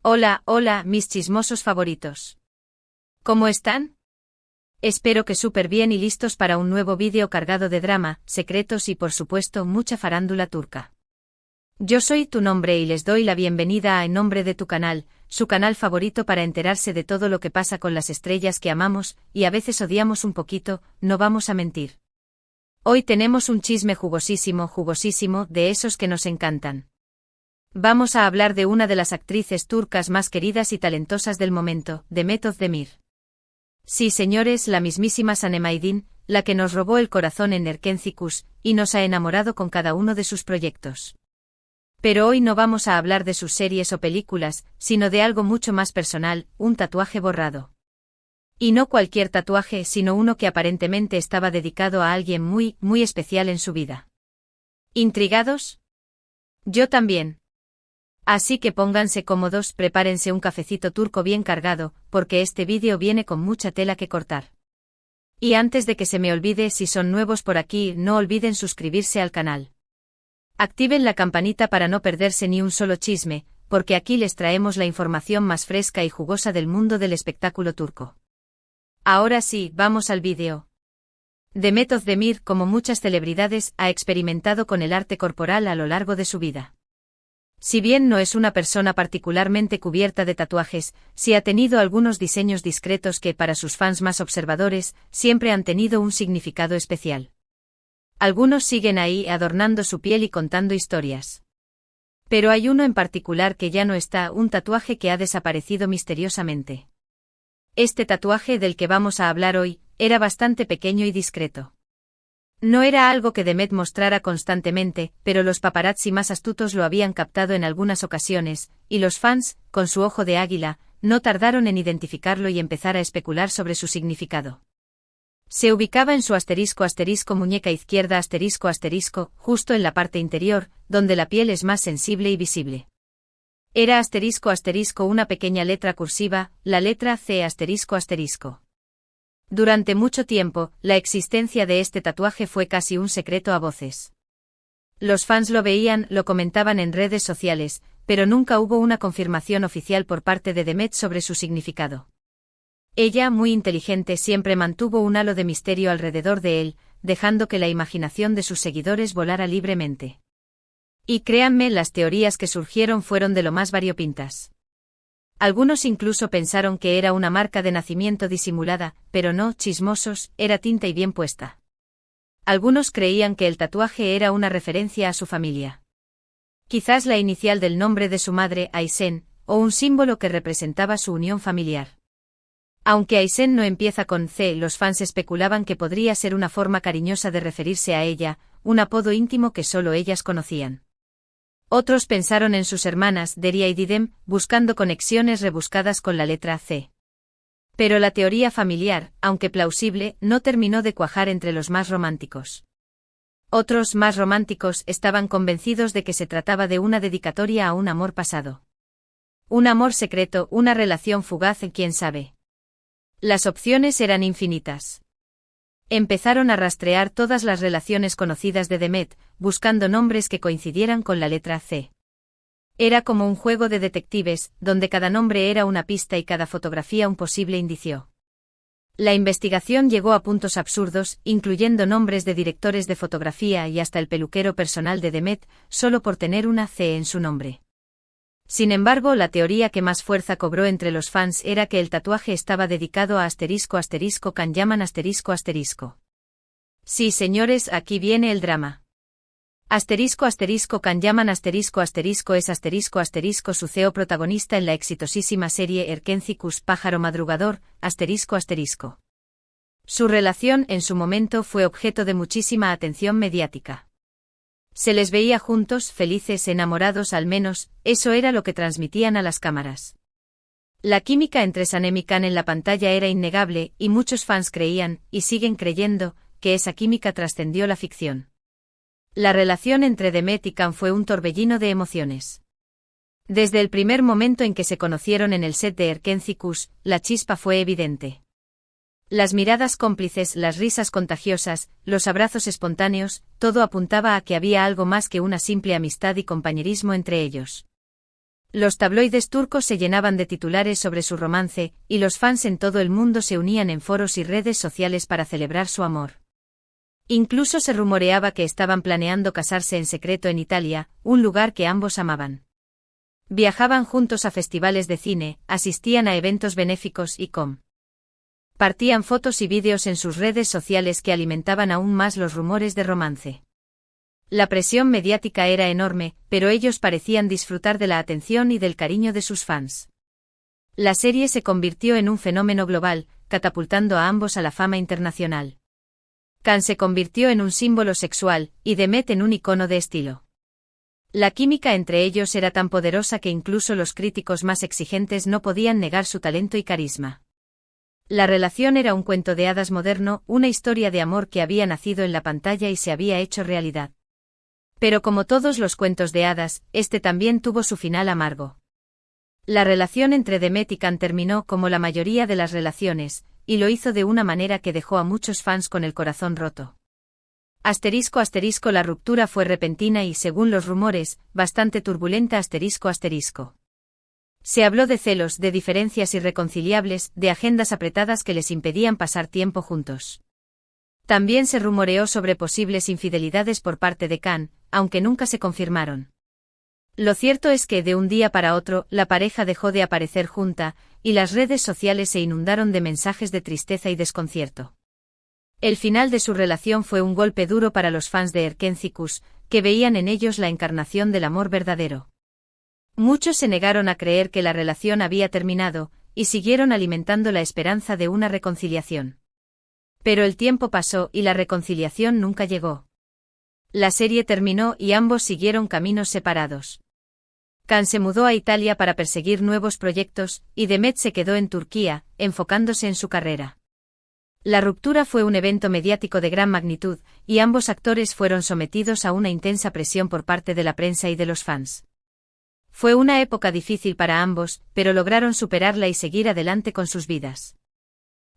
Hola, hola, mis chismosos favoritos. ¿Cómo están? Espero que súper bien y listos para un nuevo vídeo cargado de drama, secretos y por supuesto mucha farándula turca. Yo soy Tu Nombre y les doy la bienvenida a En Nombre de tu canal, su canal favorito para enterarse de todo lo que pasa con las estrellas que amamos y a veces odiamos un poquito, no vamos a mentir. Hoy tenemos un chisme jugosísimo, de esos que nos encantan. Vamos a hablar de una de las actrices turcas más queridas y talentosas del momento, Demet Özdemir. Sí, señores, la mismísima Sanem Aydin, la que nos robó el corazón en Erkenci Kuş, y nos ha enamorado con cada uno de sus proyectos. Pero hoy no vamos a hablar de sus series o películas, sino de algo mucho más personal, un tatuaje borrado. Y no cualquier tatuaje, sino uno que aparentemente estaba dedicado a alguien muy, muy especial en su vida. ¿Intrigados? Yo también. Así que pónganse cómodos, prepárense un cafecito turco bien cargado, porque este vídeo viene con mucha tela que cortar. Y antes de que se me olvide, si son nuevos por aquí, no olviden suscribirse al canal. Activen la campanita para no perderse ni un solo chisme, porque aquí les traemos la información más fresca y jugosa del mundo del espectáculo turco. Ahora sí, vamos al vídeo. Demet Özdemir, como muchas celebridades, ha experimentado con el arte corporal a lo largo de su vida. Si bien no es una persona particularmente cubierta de tatuajes, sí ha tenido algunos diseños discretos que, para sus fans más observadores, siempre han tenido un significado especial. Algunos siguen ahí adornando su piel y contando historias. Pero hay uno en particular que ya no está, un tatuaje que ha desaparecido misteriosamente. Este tatuaje del que vamos a hablar hoy, era bastante pequeño y discreto. No era algo que Demet mostrara constantemente, pero los paparazzi más astutos lo habían captado en algunas ocasiones, y los fans, con su ojo de águila, no tardaron en identificarlo y empezar a especular sobre su significado. Se ubicaba en su muñeca izquierda justo en la parte interior, donde la piel es más sensible y visible. Era una pequeña letra cursiva, la letra C Durante mucho tiempo, la existencia de este tatuaje fue casi un secreto a voces. Los fans lo veían, lo comentaban en redes sociales, pero nunca hubo una confirmación oficial por parte de Demet sobre su significado. Ella, muy inteligente, siempre mantuvo un halo de misterio alrededor de él, dejando que la imaginación de sus seguidores volara libremente. Y créanme, las teorías que surgieron fueron de lo más variopintas. Algunos incluso pensaron que era una marca de nacimiento disimulada, pero no, chismosos, era tinta y bien puesta. Algunos creían que el tatuaje era una referencia a su familia. Quizás la inicial del nombre de su madre, Aysen, o un símbolo que representaba su unión familiar. Aunque Aysen no empieza con C, los fans especulaban que podría ser una forma cariñosa de referirse a ella, un apodo íntimo que solo ellas conocían. Otros pensaron en sus hermanas, Derya y Didem, buscando conexiones rebuscadas con la letra C. Pero la teoría familiar, aunque plausible, no terminó de cuajar entre los más románticos. Otros, más románticos, estaban convencidos de que se trataba de una dedicatoria a un amor pasado. Un amor secreto, una relación fugaz, quién sabe. Las opciones eran infinitas. Empezaron a rastrear todas las relaciones conocidas de Demet, buscando nombres que coincidieran con la letra C. Era como un juego de detectives, donde cada nombre era una pista y cada fotografía un posible indicio. La investigación llegó a puntos absurdos, incluyendo nombres de directores de fotografía y hasta el peluquero personal de Demet, solo por tener una C en su nombre. Sin embargo, la teoría que más fuerza cobró entre los fans era que el tatuaje estaba dedicado a Kanyaman ***. Sí, señores, aquí viene el drama. Kanyaman es su CEO protagonista en la exitosísima serie Erkenci Kuş Pájaro Madrugador, ***. Su relación en su momento fue objeto de muchísima atención mediática. Se les veía juntos, felices, enamorados, al menos, eso era lo que transmitían a las cámaras. La química entre Sanem y Can en la pantalla era innegable, y muchos fans creían, y siguen creyendo, que esa química trascendió la ficción. La relación entre Demet y Can fue un torbellino de emociones. Desde el primer momento en que se conocieron en el set de Erkenci Kuş, la chispa fue evidente. Las miradas cómplices, las risas contagiosas, los abrazos espontáneos, todo apuntaba a que había algo más que una simple amistad y compañerismo entre ellos. Los tabloides turcos se llenaban de titulares sobre su romance, y los fans en todo el mundo se unían en foros y redes sociales para celebrar su amor. Incluso se rumoreaba que estaban planeando casarse en secreto en Italia, un lugar que ambos amaban. Viajaban juntos a festivales de cine, asistían a eventos benéficos y compartían fotos y vídeos en sus redes sociales que alimentaban aún más los rumores de romance. La presión mediática era enorme, pero ellos parecían disfrutar de la atención y del cariño de sus fans. La serie se convirtió en un fenómeno global, catapultando a ambos a la fama internacional. Can se convirtió en un símbolo sexual, y Demet en un icono de estilo. La química entre ellos era tan poderosa que incluso los críticos más exigentes no podían negar su talento y carisma. La relación era un cuento de hadas moderno, una historia de amor que había nacido en la pantalla y se había hecho realidad. Pero como todos los cuentos de hadas, este también tuvo su final amargo. La relación entre Demet y Can terminó como la mayoría de las relaciones, y lo hizo de una manera que dejó a muchos fans con el corazón roto. ***, la ruptura fue repentina y, según los rumores, bastante turbulenta. ***. Se habló de celos, de diferencias irreconciliables, de agendas apretadas que les impedían pasar tiempo juntos. También se rumoreó sobre posibles infidelidades por parte de Can, aunque nunca se confirmaron. Lo cierto es que de un día para otro, la pareja dejó de aparecer junta, y las redes sociales se inundaron de mensajes de tristeza y desconcierto. El final de su relación fue un golpe duro para los fans de Erkencikus, que veían en ellos la encarnación del amor verdadero. Muchos se negaron a creer que la relación había terminado, y siguieron alimentando la esperanza de una reconciliación. Pero el tiempo pasó y la reconciliación nunca llegó. La serie terminó y ambos siguieron caminos separados. Can se mudó a Italia para perseguir nuevos proyectos, y Demet se quedó en Turquía, enfocándose en su carrera. La ruptura fue un evento mediático de gran magnitud, y ambos actores fueron sometidos a una intensa presión por parte de la prensa y de los fans. Fue una época difícil para ambos, pero lograron superarla y seguir adelante con sus vidas.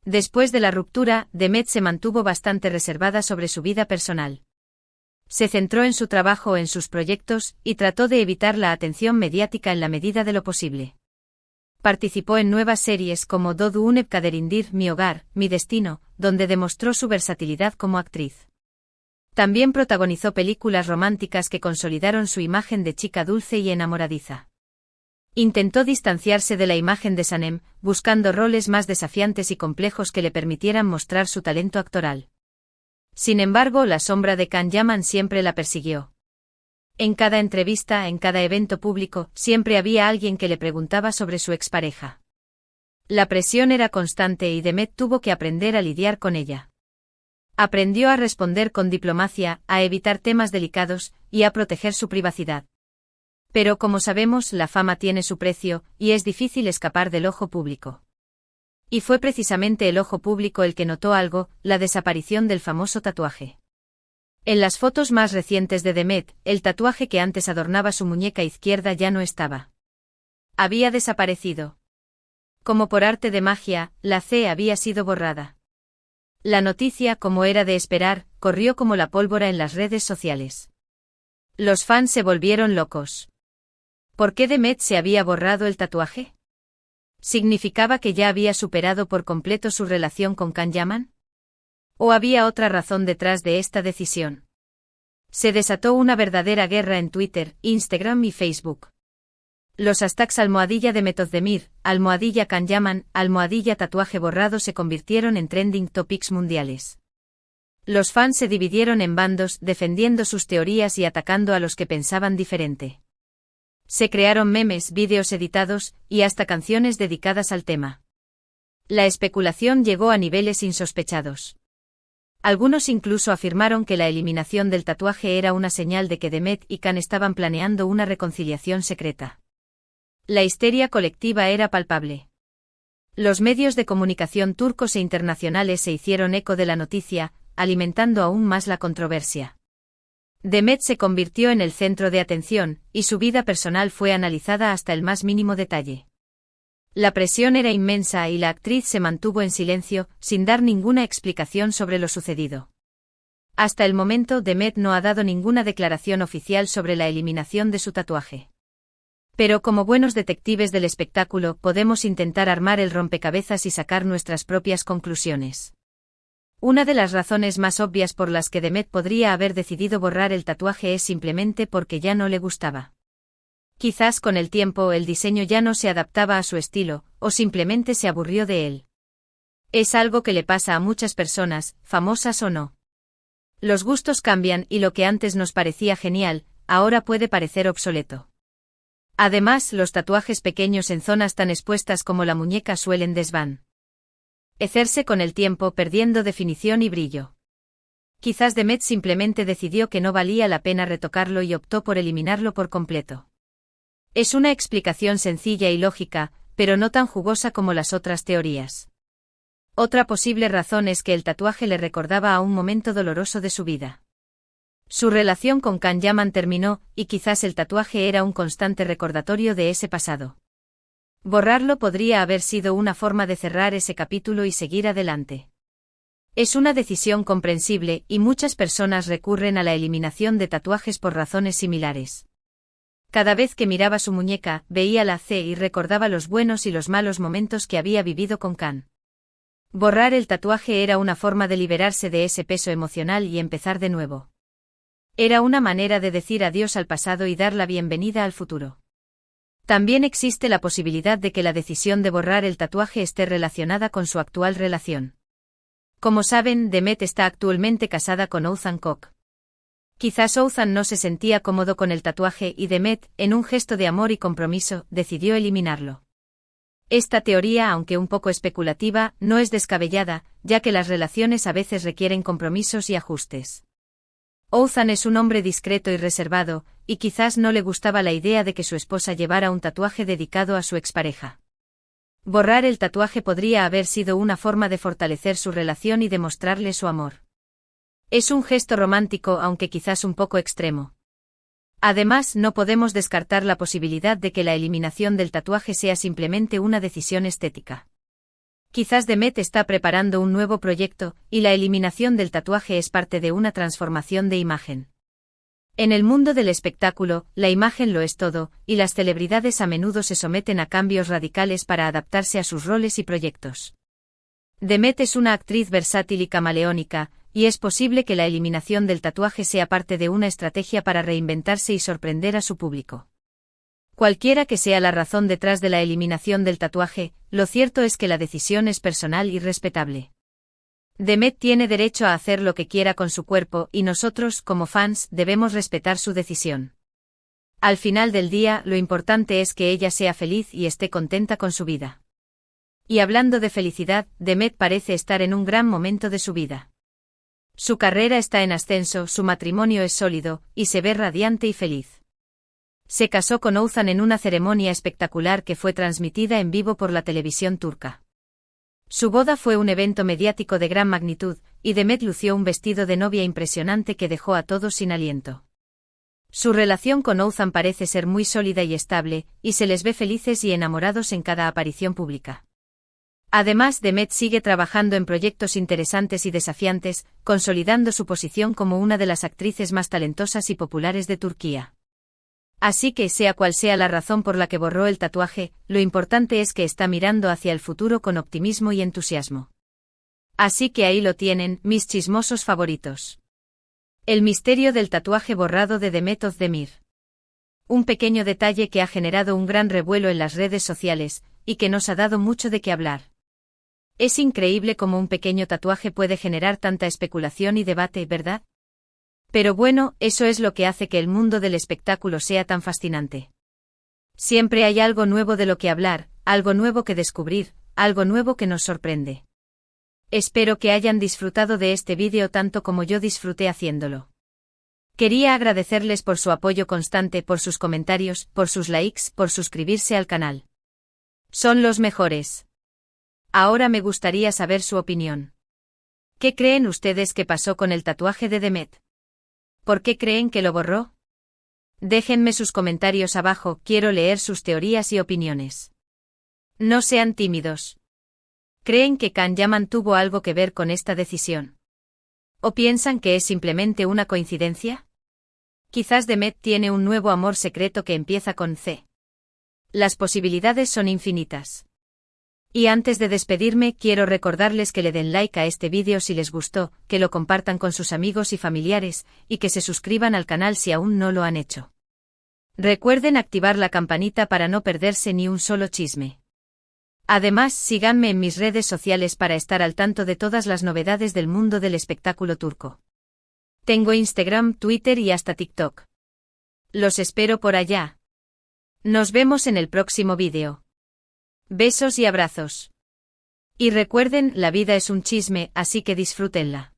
Después de la ruptura, Demet se mantuvo bastante reservada sobre su vida personal. Se centró en su trabajo o en sus proyectos, y trató de evitar la atención mediática en la medida de lo posible. Participó en nuevas series como Dodu Unep Kaderindir, Mi Hogar, Mi Destino, donde demostró su versatilidad como actriz. También protagonizó películas románticas que consolidaron su imagen de chica dulce y enamoradiza. Intentó distanciarse de la imagen de Sanem, buscando roles más desafiantes y complejos que le permitieran mostrar su talento actoral. Sin embargo, la sombra de Can Yaman siempre la persiguió. En cada entrevista, en cada evento público, siempre había alguien que le preguntaba sobre su expareja. La presión era constante y Demet tuvo que aprender a lidiar con ella. Aprendió a responder con diplomacia, a evitar temas delicados, y a proteger su privacidad. Pero como sabemos, la fama tiene su precio, y es difícil escapar del ojo público. Y fue precisamente el ojo público el que notó algo, la desaparición del famoso tatuaje. En las fotos más recientes de Demet, el tatuaje que antes adornaba su muñeca izquierda ya no estaba. Había desaparecido. Como por arte de magia, la C había sido borrada. La noticia, como era de esperar, corrió como la pólvora en las redes sociales. Los fans se volvieron locos. ¿Por qué Demet se había borrado el tatuaje? ¿Significaba que ya había superado por completo su relación con Can Yaman? ¿O había otra razón detrás de esta decisión? Se desató una verdadera guerra en Twitter, Instagram y Facebook. Los hashtags #Demet Özdemir, #Can Yaman, #tatuaje borrado se convirtieron en trending topics mundiales. Los fans se dividieron en bandos, defendiendo sus teorías y atacando a los que pensaban diferente. Se crearon memes, vídeos editados, y hasta canciones dedicadas al tema. La especulación llegó a niveles insospechados. Algunos incluso afirmaron que la eliminación del tatuaje era una señal de que Demet y Can estaban planeando una reconciliación secreta. La histeria colectiva era palpable. Los medios de comunicación turcos e internacionales se hicieron eco de la noticia, alimentando aún más la controversia. Demet se convirtió en el centro de atención, y su vida personal fue analizada hasta el más mínimo detalle. La presión era inmensa y la actriz se mantuvo en silencio, sin dar ninguna explicación sobre lo sucedido. Hasta el momento, Demet no ha dado ninguna declaración oficial sobre la eliminación de su tatuaje. Pero como buenos detectives del espectáculo podemos intentar armar el rompecabezas y sacar nuestras propias conclusiones. Una de las razones más obvias por las que Demet podría haber decidido borrar el tatuaje es simplemente porque ya no le gustaba. Quizás con el tiempo el diseño ya no se adaptaba a su estilo, o simplemente se aburrió de él. Es algo que le pasa a muchas personas, famosas o no. Los gustos cambian y lo que antes nos parecía genial, ahora puede parecer obsoleto. Además, los tatuajes pequeños en zonas tan expuestas como la muñeca suelen desvanecerse con el tiempo, perdiendo definición y brillo. Quizás Demet simplemente decidió que no valía la pena retocarlo y optó por eliminarlo por completo. Es una explicación sencilla y lógica, pero no tan jugosa como las otras teorías. Otra posible razón es que el tatuaje le recordaba a un momento doloroso de su vida. Su relación con Can Yaman terminó, y quizás el tatuaje era un constante recordatorio de ese pasado. Borrarlo podría haber sido una forma de cerrar ese capítulo y seguir adelante. Es una decisión comprensible, y muchas personas recurren a la eliminación de tatuajes por razones similares. Cada vez que miraba su muñeca, veía la C y recordaba los buenos y los malos momentos que había vivido con Can. Borrar el tatuaje era una forma de liberarse de ese peso emocional y empezar de nuevo. Era una manera de decir adiós al pasado y dar la bienvenida al futuro. También existe la posibilidad de que la decisión de borrar el tatuaje esté relacionada con su actual relación. Como saben, Demet está actualmente casada con Ouzhan Kok. Quizás Ouzhan no se sentía cómodo con el tatuaje y Demet, en un gesto de amor y compromiso, decidió eliminarlo. Esta teoría, aunque un poco especulativa, no es descabellada, ya que las relaciones a veces requieren compromisos y ajustes. Ouzhan es un hombre discreto y reservado, y quizás no le gustaba la idea de que su esposa llevara un tatuaje dedicado a su expareja. Borrar el tatuaje podría haber sido una forma de fortalecer su relación y demostrarle su amor. Es un gesto romántico, aunque quizás un poco extremo. Además, no podemos descartar la posibilidad de que la eliminación del tatuaje sea simplemente una decisión estética. Quizás Demet está preparando un nuevo proyecto, y la eliminación del tatuaje es parte de una transformación de imagen. En el mundo del espectáculo, la imagen lo es todo, y las celebridades a menudo se someten a cambios radicales para adaptarse a sus roles y proyectos. Demet es una actriz versátil y camaleónica, y es posible que la eliminación del tatuaje sea parte de una estrategia para reinventarse y sorprender a su público. Cualquiera que sea la razón detrás de la eliminación del tatuaje, lo cierto es que la decisión es personal y respetable. Demet tiene derecho a hacer lo que quiera con su cuerpo y nosotros, como fans, debemos respetar su decisión. Al final del día, lo importante es que ella sea feliz y esté contenta con su vida. Y hablando de felicidad, Demet parece estar en un gran momento de su vida. Su carrera está en ascenso, su matrimonio es sólido, y se ve radiante y feliz. Se casó con Ouzhan en una ceremonia espectacular que fue transmitida en vivo por la televisión turca. Su boda fue un evento mediático de gran magnitud, y Demet lució un vestido de novia impresionante que dejó a todos sin aliento. Su relación con Ouzhan parece ser muy sólida y estable, y se les ve felices y enamorados en cada aparición pública. Además, Demet sigue trabajando en proyectos interesantes y desafiantes, consolidando su posición como una de las actrices más talentosas y populares de Turquía. Así que, sea cual sea la razón por la que borró el tatuaje, lo importante es que está mirando hacia el futuro con optimismo y entusiasmo. Así que ahí lo tienen, mis chismosos favoritos. El misterio del tatuaje borrado de Demet Özdemir. Un pequeño detalle que ha generado un gran revuelo en las redes sociales, y que nos ha dado mucho de qué hablar. Es increíble cómo un pequeño tatuaje puede generar tanta especulación y debate, ¿verdad? Pero bueno, eso es lo que hace que el mundo del espectáculo sea tan fascinante. Siempre hay algo nuevo de lo que hablar, algo nuevo que descubrir, algo nuevo que nos sorprende. Espero que hayan disfrutado de este vídeo tanto como yo disfruté haciéndolo. Quería agradecerles por su apoyo constante, por sus comentarios, por sus likes, por suscribirse al canal. Son los mejores. Ahora me gustaría saber su opinión. ¿Qué creen ustedes que pasó con el tatuaje de Demet? ¿Por qué creen que lo borró? Déjenme sus comentarios abajo, quiero leer sus teorías y opiniones. No sean tímidos. ¿Creen que Can Yaman tuvo algo que ver con esta decisión? ¿O piensan que es simplemente una coincidencia? Quizás Demet tiene un nuevo amor secreto que empieza con C. Las posibilidades son infinitas. Y antes de despedirme, quiero recordarles que le den like a este vídeo si les gustó, que lo compartan con sus amigos y familiares, y que se suscriban al canal si aún no lo han hecho. Recuerden activar la campanita para no perderse ni un solo chisme. Además, síganme en mis redes sociales para estar al tanto de todas las novedades del mundo del espectáculo turco. Tengo Instagram, Twitter y hasta TikTok. Los espero por allá. Nos vemos en el próximo vídeo. Besos y abrazos. Y recuerden, la vida es un chisme, así que disfrútenla.